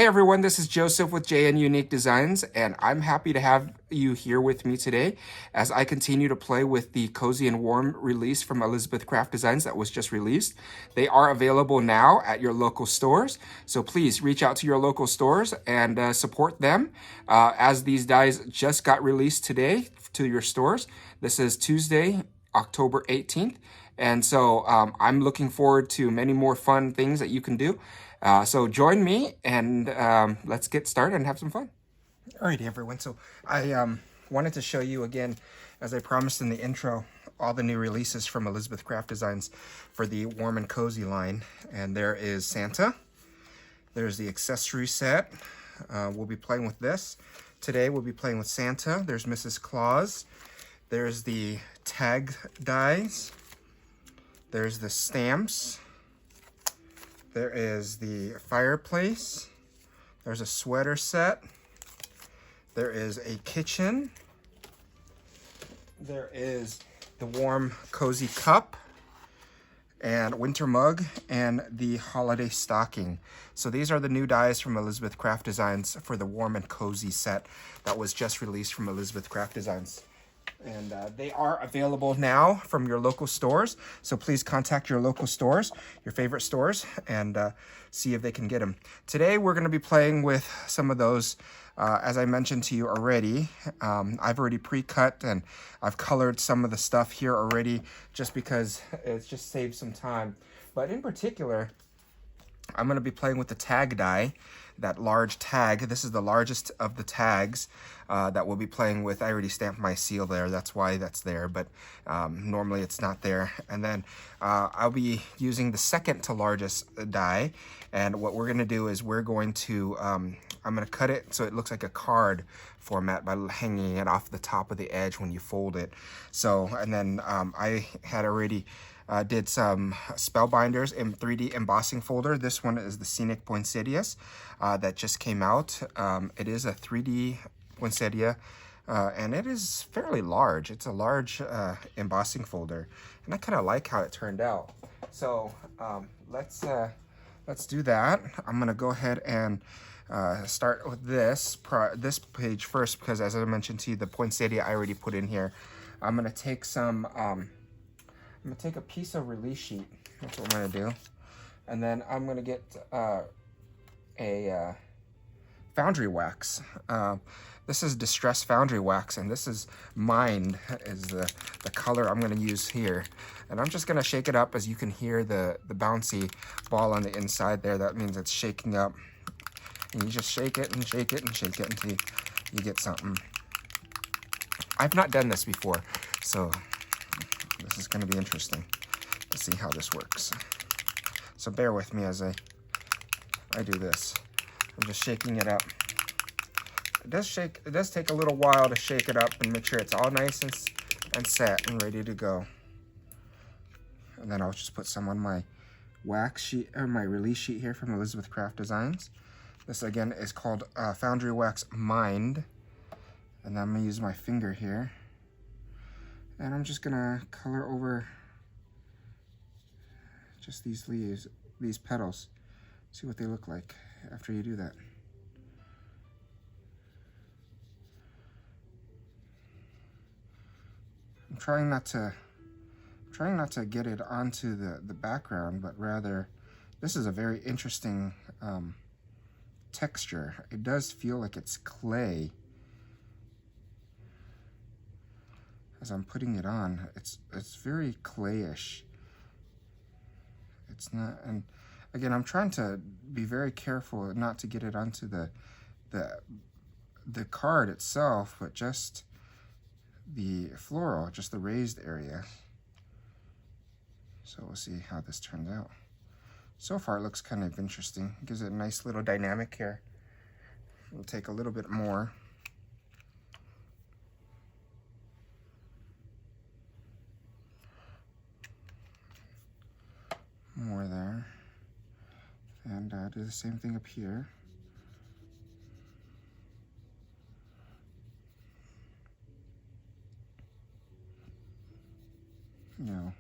everyone, this is Joseph with JN Unique Designs, and I'm happy to have you here with me today as I continue to play with the Cozy and Warm release from Elizabeth Craft Designs that was just released. They are available now at your local stores, so please reach out to your local stores and support them as these dies just got released today to your stores. This is Tuesday, October 18th, and so I'm looking forward to many more fun things that you can do. So join me and let's get started and have some fun. Alrighty, everyone. So I wanted to show you again, as I promised in the intro, all the new releases from Elizabeth Craft Designs for the Warm and Cozy line. And there is Santa. There's the accessory set. We'll be playing with this. Today we'll be playing with Santa. There's Mrs. Claus. There's the tag dies. There's the stamps. There is the fireplace. There's a sweater set. There is a kitchen. There is the warm, cozy cup and winter mug and the holiday stocking. So these are the new dies from Elizabeth Craft Designs for the warm and cozy set that was just released from Elizabeth Craft Designs. And they are available now from your local stores. So please contact your local stores, your favorite stores, and see if they can get them. Today we're going to be playing with some of those. As I mentioned to you already, I've already pre-cut and I've colored some of the stuff here already just because it's just saved some time. But in particular, I'm going to be playing with the tag die, that large tag. This is the largest of the tags that we'll be playing with. I already stamped my seal there, that's why that's there, but normally it's not there. And then I'll be using the second to largest die, and what we're going to do is we're going to, I'm going to cut it so it looks like a card format by hanging it off the top of the edge when you fold it. So, and then I had already did some Spellbinders in 3D embossing folder. This one is the Scenic Poinsettias that just came out. It is a 3D poinsettia and it is fairly large. It's a large embossing folder, and I kind of like how it turned out. So let's do that. I'm gonna go ahead and start with this page first, because as I mentioned to you, the poinsettia I already put in here. I'm gonna take some I'm gonna take a piece of release sheet. That's what I'm gonna do. And then I'm gonna get a Foundry Wax. This is Distress Foundry Wax, and this is Mind, is the color I'm gonna use here. And I'm just gonna shake it up. As you can hear the bouncy ball on the inside there. That means it's shaking up. And you just shake it and shake it and shake it until you get something. I've not done this before, so this is going to be interesting to see how this works. So bear with me as I do this. I'm just shaking it up. It does take a little while to shake it up and make sure it's all nice and set and ready to go. And then I'll just put some on my wax sheet, or my release sheet here from Elizabeth Craft Designs. This again is called Foundry Wax Mind. And I'm going to use my finger here. And I'm just gonna color over just these leaves, these petals. See what they look like after you do that. I'm trying not to get it onto the background, but rather, this is a very interesting texture. It does feel like it's clay. As I'm putting it on, it's very clayish. It's not, and again, I'm trying to be very careful not to get it onto the card itself, but just the floral, just the raised area. So we'll see how this turns out. So far, it looks kind of interesting. It gives it a nice little dynamic here. We'll take a little bit more. More there, and do the same thing up here. You know,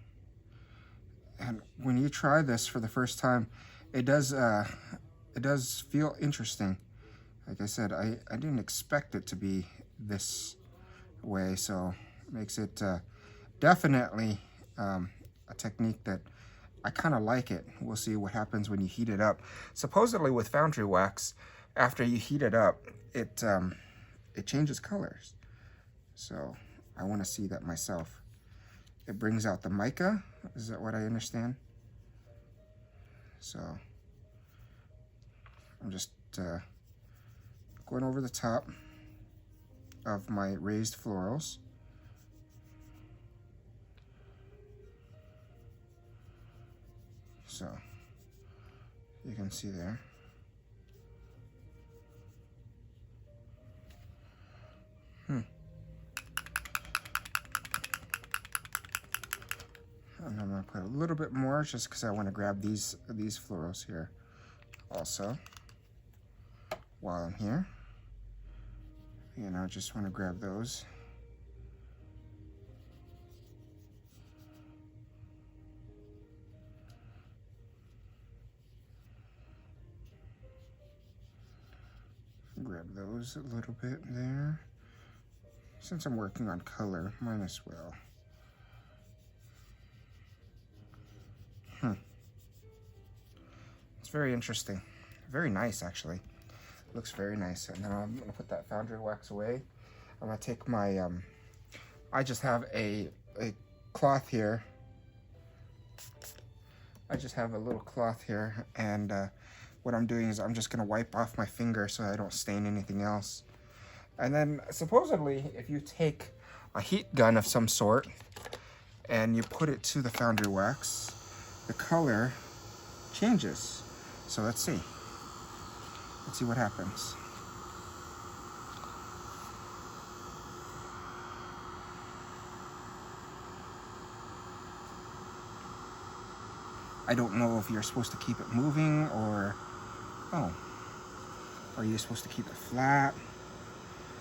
and when you try this for the first time, it does it does feel interesting. Like I said, I didn't expect it to be this way, so it makes it definitely a technique that I kind of like it. We'll see what happens when you heat it up. Supposedly with Foundry Wax, after you heat it up, it changes colors. So I want to see that myself. It brings out the mica. Is that what I understand? So I'm just going over the top of my raised florals. So you can see there. And I'm gonna put a little bit more just because I want to grab these florals here also while I'm here. You know, just want to grab those. Grab those a little bit there. Since I'm working on color, might as well. It's very interesting. Very nice, actually. Looks very nice. And then I'm going to put that Foundry Wax away. I'm going to take my, I just have a cloth here. I just have a little cloth here. And what I'm doing is I'm just going to wipe off my finger so I don't stain anything else. And then supposedly, if you take a heat gun of some sort and you put it to the Foundry Wax, the color changes. So let's see. Let's see what happens. I don't know if you're supposed to keep it moving or, oh, are you supposed to keep it flat?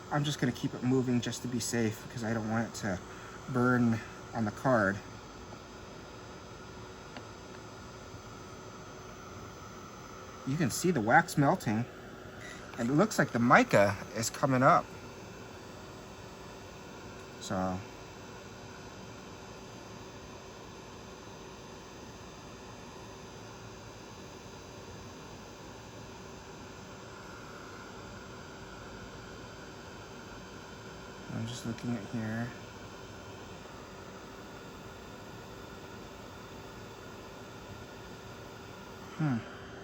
I'm just gonna keep it moving just to be safe because I don't want it to burn on the card. You can see the wax melting, and it looks like the mica is coming up. So I'm just looking at here.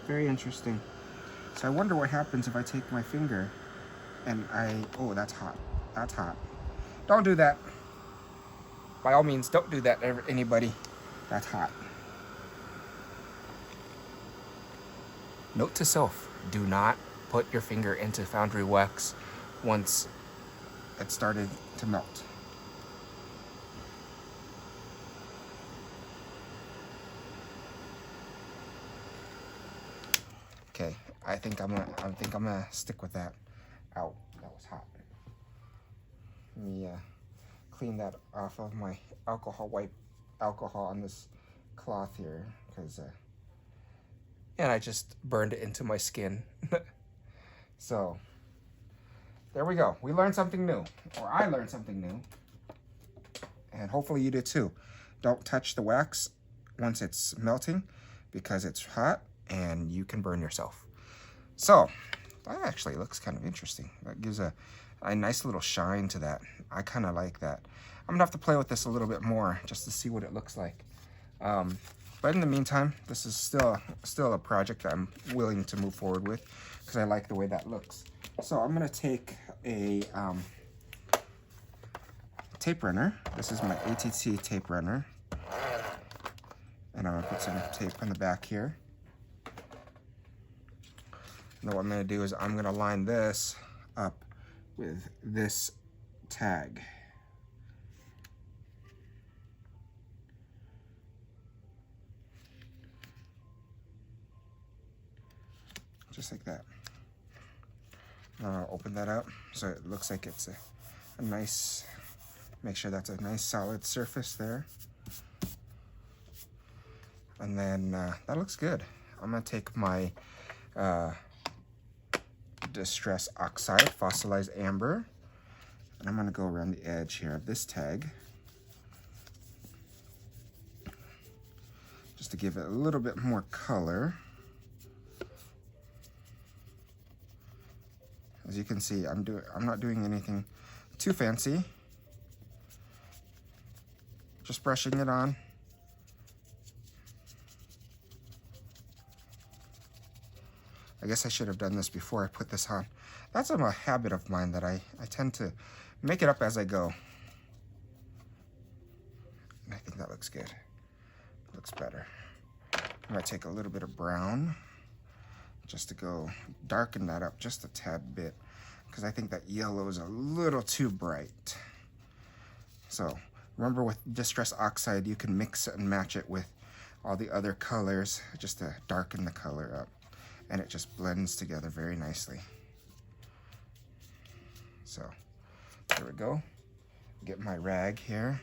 Very interesting. So I wonder what happens if I take my finger and oh, that's hot. That's hot. Don't do that. By all means, don't do that, anybody. That's hot. Note to self, do not put your finger into Foundry Wax once it started to melt. Okay, I think I'm gonna stick with that. Ow, that was hot. Let me clean that off of my wipe alcohol on this cloth here, because and I just burned it into my skin. So there we go. We learned something new, or I learned something new, and hopefully you did too. Don't touch the wax once it's melting because it's hot and you can burn yourself. So that actually looks kind of interesting. That gives a nice little shine to that. I kind of like that. I'm gonna have to play with this a little bit more just to see what it looks like. But in the meantime, this is still a project I'm willing to move forward with because I like the way that looks. So I'm gonna take a tape runner. This is my ATT tape runner. And I'm gonna put some tape on the back here. Now what I'm gonna do is I'm gonna line this up with this tag. Just like that. Open that up so it looks like it's a nice, make sure that's a nice solid surface there. And then that looks good. I'm gonna take my Distress Oxide, Fossilized Amber. And I'm going to go around the edge here of this tag, just to give it a little bit more color. As you can see, I'm not doing anything too fancy. Just brushing it on. I guess I should have done this before I put this on. That's a habit of mine that I tend to make it up as I go. And I think that looks good. Looks better. I'm gonna take a little bit of brown just to go darken that up just a tad bit, because I think that yellow is a little too bright. So remember, with Distress Oxide, you can mix and match it with all the other colors just to darken the color up, and it just blends together very nicely. So there we go. Get my rag here.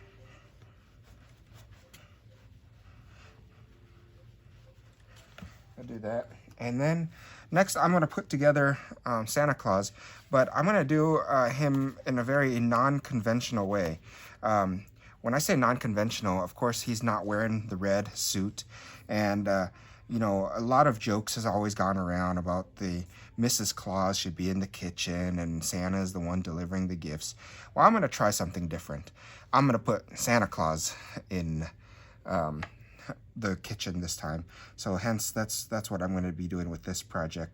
I'll do that. And then next I'm going to put together Santa Claus, but I'm going to do him in a very non-conventional way. When I say non-conventional, of course, he's not wearing the red suit. And, you know, a lot of jokes has always gone around about the Mrs. Claus should be in the kitchen and Santa is the one delivering the gifts. Well, I'm going to try something different. I'm going to put Santa Claus in the kitchen this time. So hence, that's what I'm going to be doing with this project.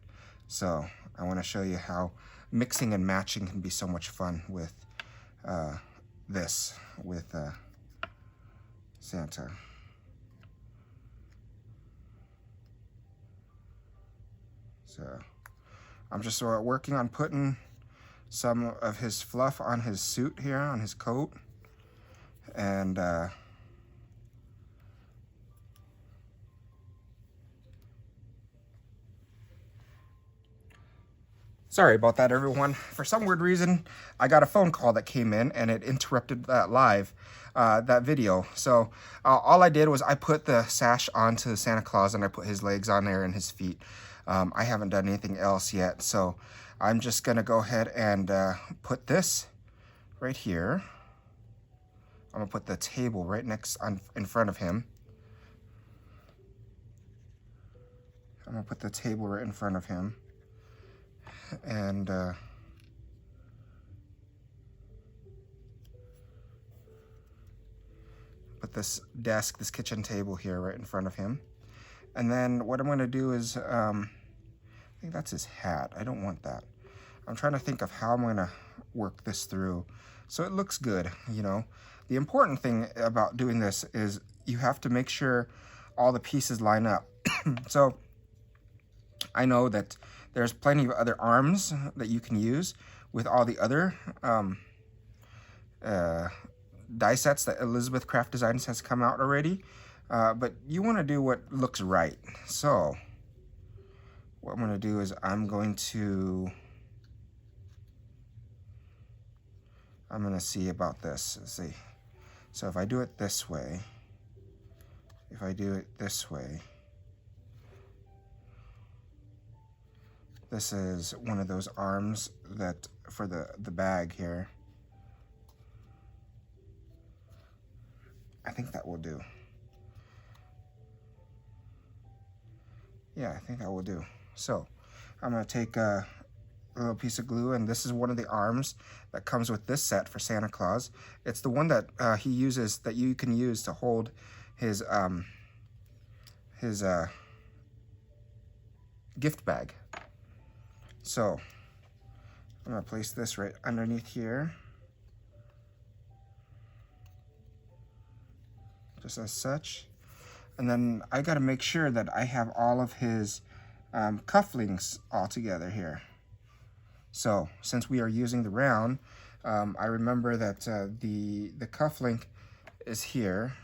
So I want to show you how mixing and matching can be so much fun with Santa. So I'm just working on putting some of his fluff on his suit here, on his coat. And sorry about that, everyone. For some weird reason, I got a phone call that came in and it interrupted that that video. So all I did was I put the sash onto Santa Claus and I put his legs on there and his feet. I haven't done anything else yet. So I'm just gonna go ahead and put this right here. I'm gonna put the table right in front of him. I'm gonna put the table right in front of him. And put this desk, this kitchen table here right in front of him. And then what I'm going to do is, I think that's his hat. I don't want that. I'm trying to think of how I'm going to work this through so it looks good, you know. The important thing about doing this is you have to make sure all the pieces line up. So I know that there's plenty of other arms that you can use with all the other die sets that Elizabeth Craft Designs has come out already. But you want to do what looks right. So what I'm going to do is I'm going to see about this. Let's see. So if I do it this way, this is one of those arms that for the bag here. I think that will do. Yeah, I think that will do. So I'm gonna take a little piece of glue, and this is one of the arms that comes with this set for Santa Claus. It's the one that he uses, that you can use to hold his gift bag. So I'm gonna place this right underneath here, just as such. And then I gotta make sure that I have all of his cufflinks all together here. So since we are using the round, I remember that the cufflink is here.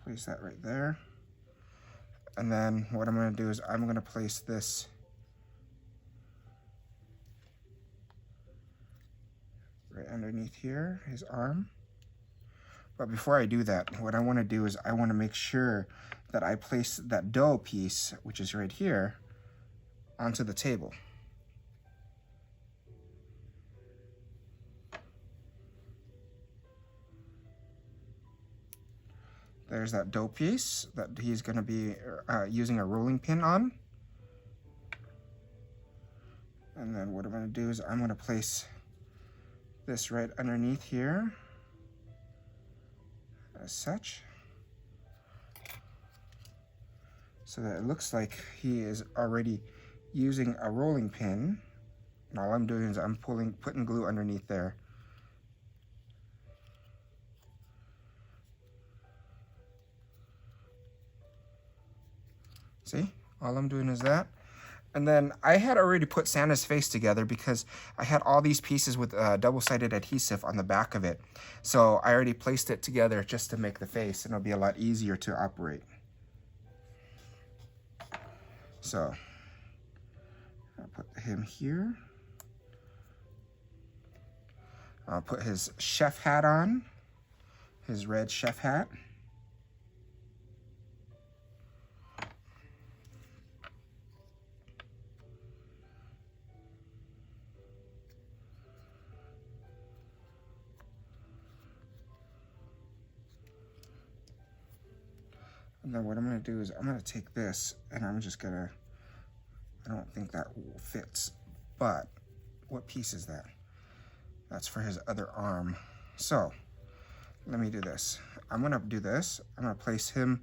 Place that right there. And then what I'm gonna do is I'm gonna place this right underneath here, his arm. But before I do that, what I want to do is I want to make sure that I place that dough piece, which is right here, onto the table. There's that dough piece that he's going to be using a rolling pin on. And then what I'm going to do is I'm going to place this right underneath here, as such, so that it looks like he is already using a rolling pin. And all I'm doing is I'm putting glue underneath there. See, all I'm doing is that. And then I had already put Santa's face together because I had all these pieces with double-sided adhesive on the back of it. So I already placed it together just to make the face, and it'll be a lot easier to operate. So I'll put him here. I'll put his chef hat on, his red chef hat. And then what I'm going to do is I'm going to take this and I'm just going to, I don't think that fits, but what piece is that? That's for his other arm. So let me do this. I'm going to do this. I'm going to place him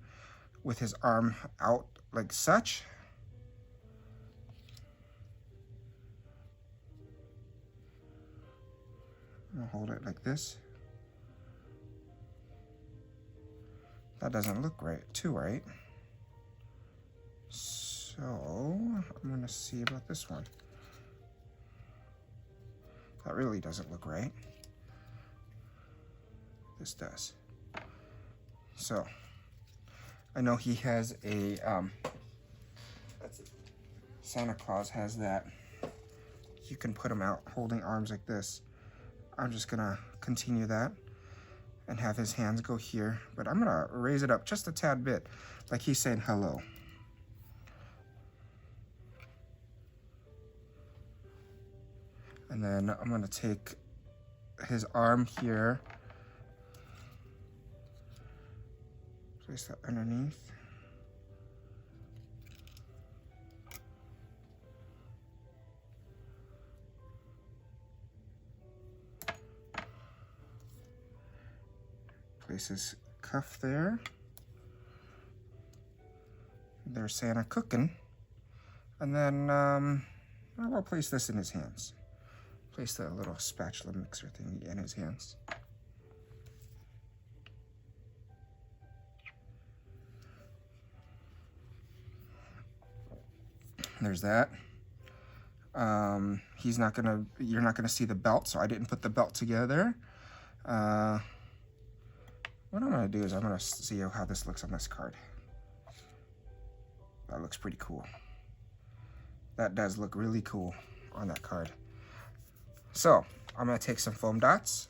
with his arm out like such. I'm going to hold it like this. That doesn't look right. So I'm gonna see about this one. That really doesn't look right. This does. So I know he has a Santa Claus has that. You can put him out holding arms like this. I'm just gonna continue that and have his hands go here, but I'm gonna raise it up just a tad bit, like he's saying hello. And then I'm gonna take his arm here, place that underneath. Place his cuff there. There's Santa cooking. And then I'll place this in his hands. Place the little spatula mixer thing in his hands. There's that. You're not gonna see the belt, so I didn't put the belt together. What I'm gonna do is I'm gonna see how this looks on this card. That looks pretty cool. That does look really cool on that card. So I'm gonna take some foam dots.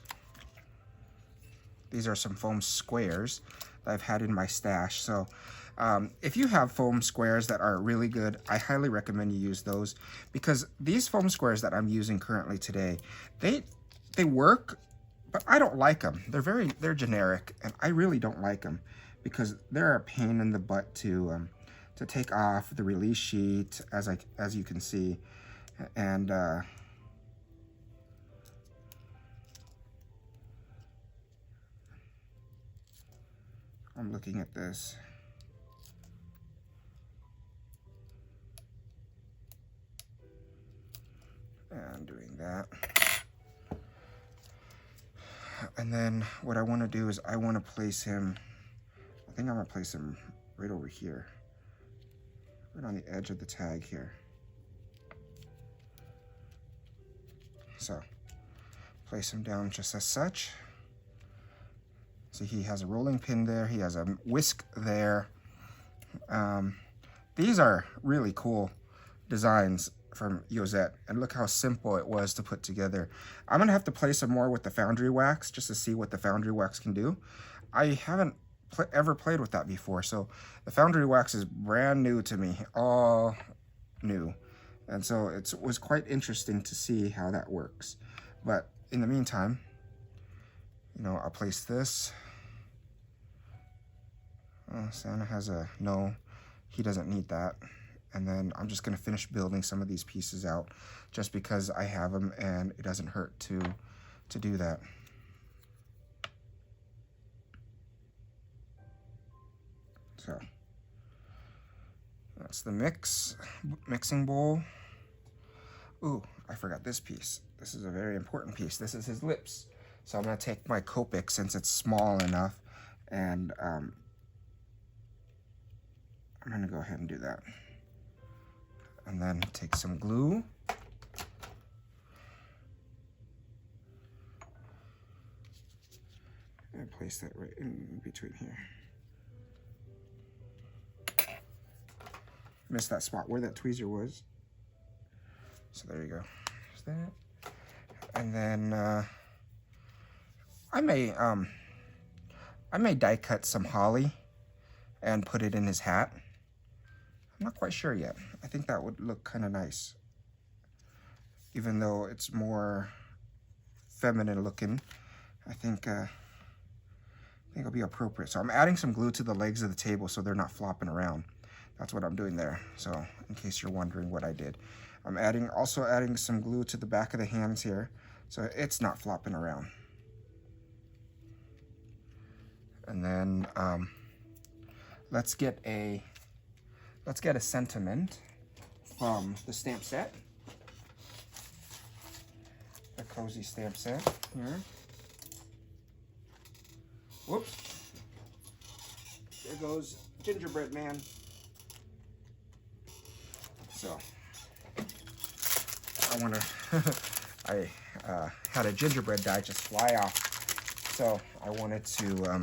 These are some foam squares that I've had in my stash. So if you have foam squares that are really good, I highly recommend you use those, because these foam squares that I'm using currently today, they work, but I don't like them. They're generic, and I really don't like them because they're a pain in the butt to take off the release sheet, as you can see, and I'm looking at this. And doing that. And then what I want to do is I want to place him, I think I'm going to place him right over here. Right on the edge of the tag here. So, place him down just as such. See, he has a rolling pin there. He has a whisk there. These are really cool designs from Yozette, and look how simple it was to put together. I'm gonna have to play some more with the Foundry Wax just to see what the Foundry Wax can do. I haven't ever played with that before, so the Foundry Wax is brand new to me, all new. And so it was quite interesting to see how that works. But in the meantime, you know, I'll place this. Oh, Santa has a, no, he doesn't need that. And then I'm just gonna finish building some of these pieces out just because I have them and it doesn't hurt to do that. So that's the mixing bowl. Ooh, I forgot this piece. This is a very important piece. This is his lips. So I'm gonna take my Copic since it's small enough, and I'm gonna go ahead and do that. And then take some glue. And place that right in between here. Missed that spot where that tweezer was. So there you go. There's that. And then I may die cut some holly and put it in his hat. I'm not quite sure yet. I think that would look kind of nice. Even though it's more feminine looking, I think it'll be appropriate. So I'm adding some glue to the legs of the table so they're not flopping around. That's what I'm doing there. So in case you're wondering what I did, I'm also adding some glue to the back of the hands here so it's not flopping around. And then let's get a sentiment from the stamp set, the cozy stamp set here. Whoops! There goes Gingerbread Man. So I had a gingerbread die just fly off, so I wanted to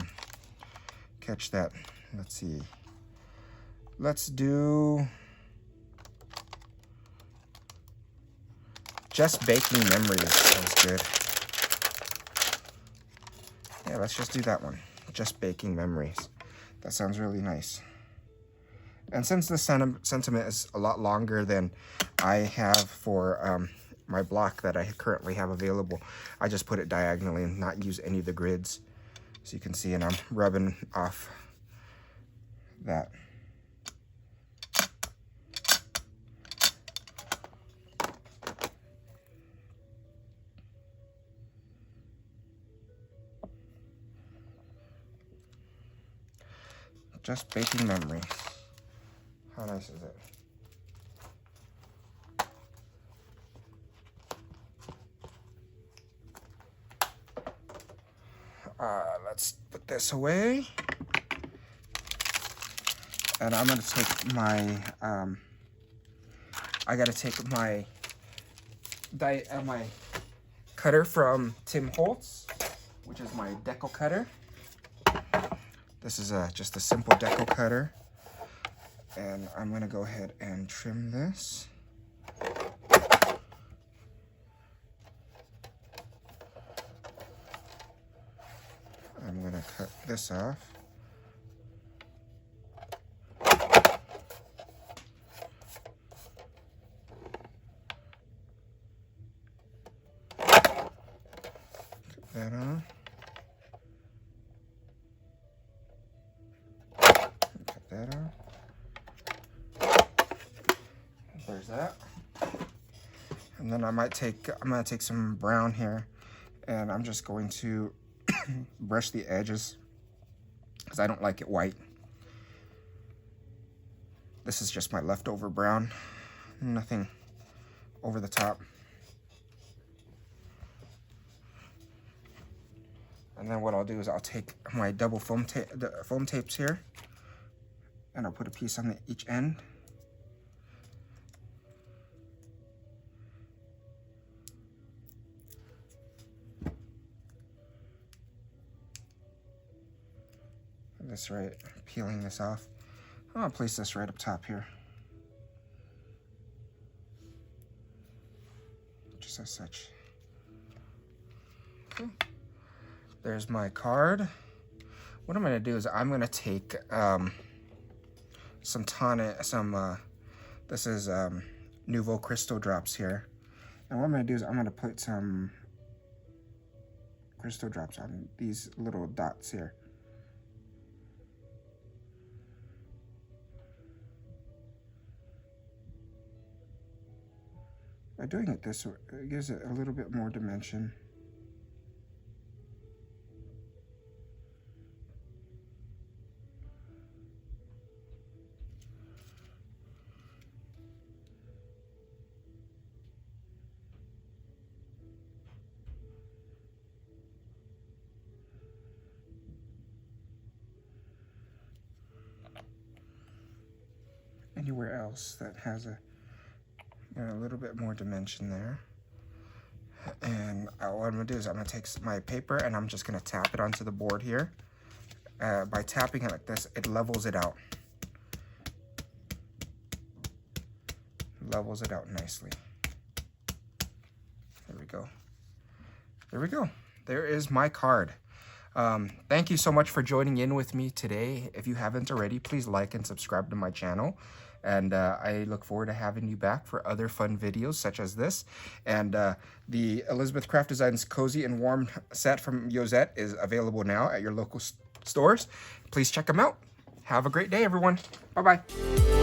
catch that. Let's see. Let's do Just Baking Memories. That was good. Yeah, let's just do that one. Just Baking Memories. That sounds really nice. And since the sentiment is a lot longer than I have for my block that I currently have available, I just put it diagonally and not use any of the grids. So you can see, and I'm rubbing off that. Just Baking Memories. How nice is it? Let's put this away. And I'm gonna take my, I gotta take my cutter from Tim Holtz, which is my deco cutter. This is just a simple deco cutter. And I'm gonna go ahead and trim this. I'm gonna cut this off. Cut that off. Cut that off. There's that. And then I'm gonna take some brown here, and I'm just going to brush the edges because I don't like it white. This is just my leftover brown, nothing over the top. And then what I'll do is I'll take my double foam tapes here, and I'll put a piece on each end. This right, peeling this off. I'm gonna place this right up top here. Just as such. Okay. There's my card what I'm gonna do is I'm gonna take some this is Nouveau Crystal drops here. And what I'm gonna do is I'm gonna put some crystal drops on these little dots here. By doing it this way, it gives it a little bit more dimension. Anywhere else that has a little bit more dimension there. And what I'm gonna do is I'm gonna take my paper and I'm just gonna tap it onto the board here. By tapping it like this, it levels it out. Levels it out nicely. There we go. There we go. There is my card. Thank you so much for joining in with me today. If you haven't already, please like and subscribe to my channel. And I look forward to having you back for other fun videos such as this. And the Elizabeth Craft Designs Cozy and Warm set from Yozette is available now at your local stores. Please check them out. Have a great day, everyone. Bye-bye.